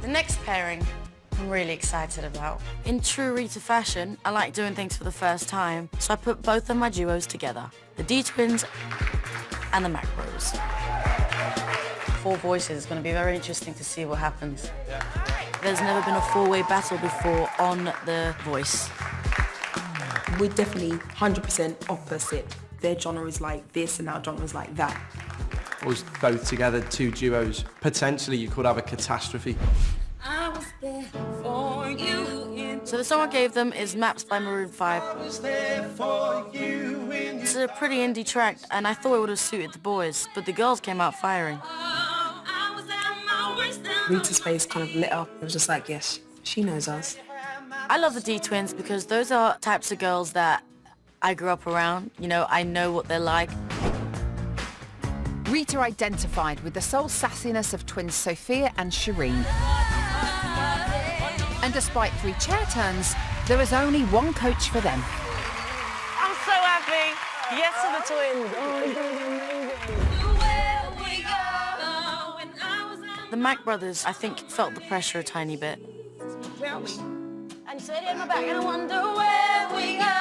The next pairing I'm really excited about. In true Rita fashion, I like doing things for the first time, so I put both of my duos together, the DTwinz and the Mac Bros. 4 voices, it's going to be very interesting to see what happens. There's never been a 4-way battle before on The Voice. We're definitely 100% opposite. Their genre is like this and our genre is like that. Us both together, 2 duos. Potentially you could have a catastrophe. I was there for you. So the song I gave them is Maps by Maroon 5. It's a pretty indie track and I thought it would have suited the boys, but the girls came out firing. Rita's face kind of lit up. It was just like, yes, she knows us. I love the DTwinz because those are types of girls that I grew up around. You know, I know what they're like. Rita identified with the soul sassiness of twins Sophia and Shireen. And despite 3 chair turns, there was only one coach for them. I'm so happy. Yes to the twins. The Mac brothers, I think, felt the pressure a tiny bit. Where are we? And said in my back, and I wonder where we go.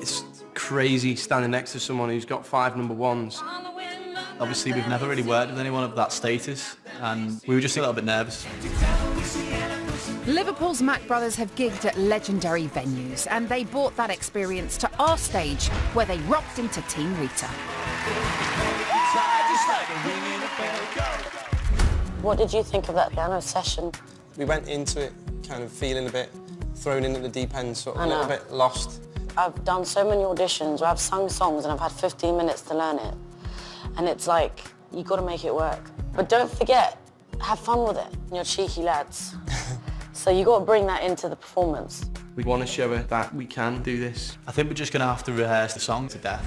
It's crazy standing next to someone who's got 5 number 1s. Obviously, we've never really worked with anyone of that status, and we were just a little bit nervous. Liverpool's Mac brothers have gigged at legendary venues, and they brought that experience to our stage, where they rocked into Team Rita. What did you think of that piano session? We went into it kind of feeling a bit thrown in at the deep end, sort of a little bit lost. I've done so many auditions where I've sung songs and I've had 15 minutes to learn it. And it's like, you got to make it work. But don't forget, have fun with it, you're cheeky lads. So you got to bring that into the performance. We want to show her that we can do this. I think we're just going to have to rehearse the song to death.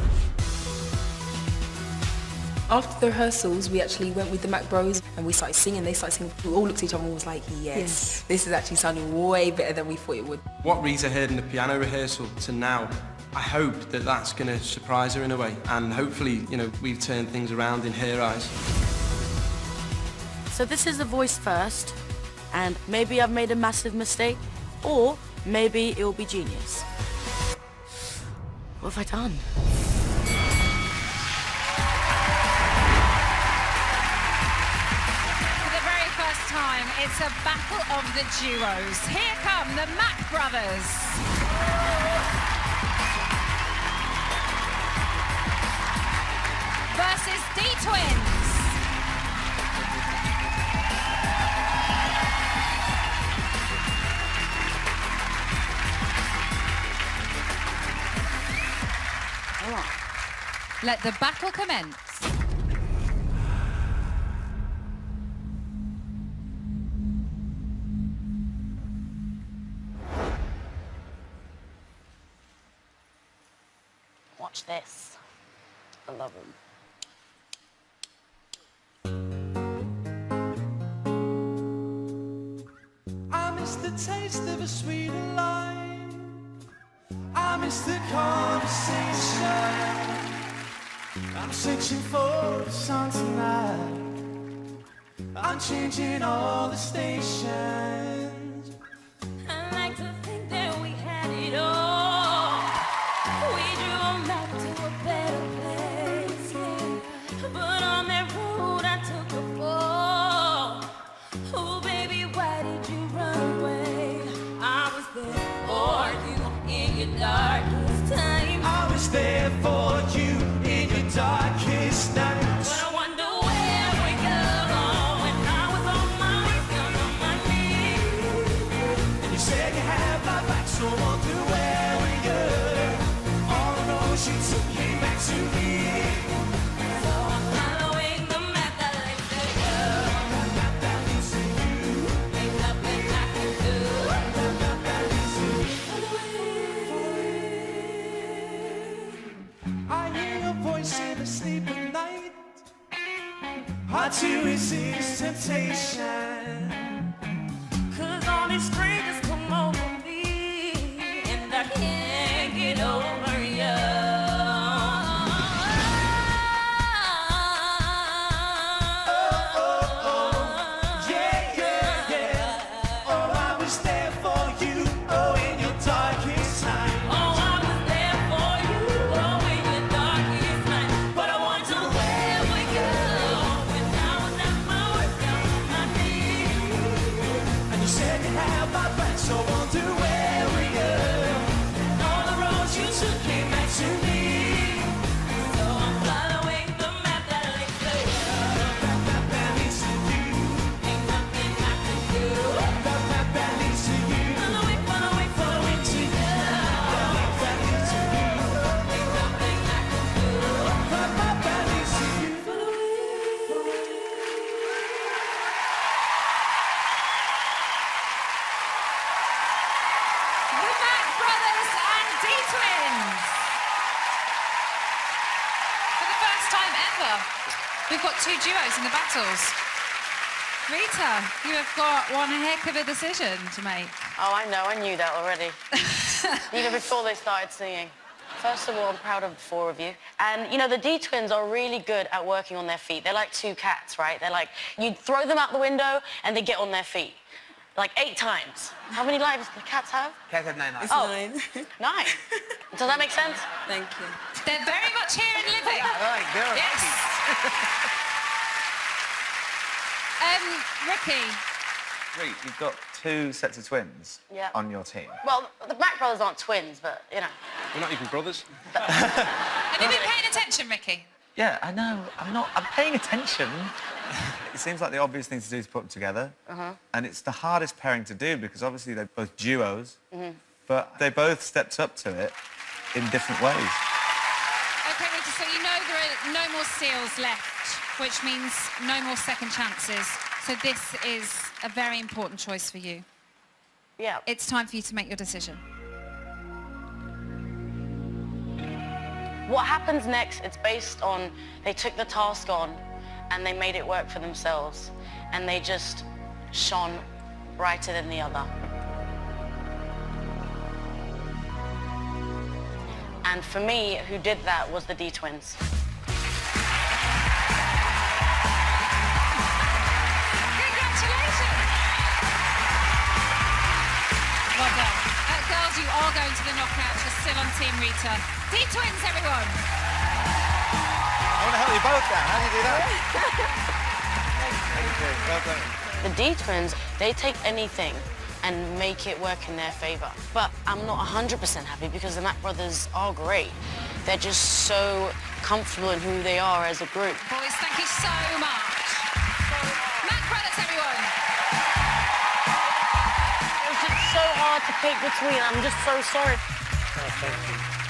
After the rehearsals, we actually went with the Mac Bros and we started singing. They started singing. We all looked at each other and was like, yes, this is actually sounding way better than we thought it would. What Rita heard in the piano rehearsal to now, I hope that that's going to surprise her in a way. And hopefully, you know, we've turned things around in her eyes. So this is The Voice first, and maybe I've made a massive mistake, or maybe it will be genius. What have I done? Time. It's a battle of the duos. Here come the Mac brothers. Versus DTwinz. Come on. Let the battle commence. Watch this. I love him. I miss the taste of a sweeter line. I miss the conversation. I'm searching for a song tonight. I'm changing all the stations. I like to think that we had it all. We drew a map to a better place, yeah. But on that road I took a fall. Oh baby, why did you run away? I was there for you in your darkest time. I was there for you in your darkest night. But I wonder where we go when I was on my knees. And you said you had my back, so wonder where we go. All I know is you took me back to me. So I'm following the map that leads to you. The map that leads to you. Ain't nothing I can do. The map that leads to you. I hear your voice in the sleep at night. Hard to resist temptation. 'Cause all these strangers come over me, and I can't get over you. We've got two duos in the battles. Rita, you have got one heck of a decision to make. Oh, I know. I knew that already. Even before they started singing. First of all, I'm proud of the four of you. And, you know, the DTwinz are really good at working on their feet. They're like two cats, right? They're like, you throw them out the window and they get on their feet. Like 8 times. How many lives do cats have? Cats have 9 lives. Oh, 9. 9. Does that make sense? Thank you. They're very much here and living. Yes. Ricky. Reece, you've got 2 sets of twins on your team. Well, the Mac brothers aren't twins, but, you know. We're not even brothers. Have you been paying attention, Ricky? Yeah, I know. I'm paying attention. It seems like the obvious thing to do is put them together. And it's the hardest pairing to do because obviously they're both duos, but they both stepped up to it in different ways. OK, Rita, so you know there are no more seals left, which means no more second chances. So this is a very important choice for you. Yeah. It's time for you to make your decision. What happens next, it's based on they took the task on and they made it work for themselves and they just shone brighter than the other. And for me, who did that was the DTwinz. Congratulations! Well done. Girls, you are going to the knockouts. You're still on Team Rita. DTwinz, everyone! I want to help you both down. How do you do that? Thank you. Well done. The DTwinz, they take anything and make it work in their favour. But I'm not 100% happy because the Mac brothers are great. They're just so comfortable in who they are as a group. Boys, thank you so much. Mac brothers, everyone! It was just so hard to pick between. I'm just so sorry. Oh, thank you.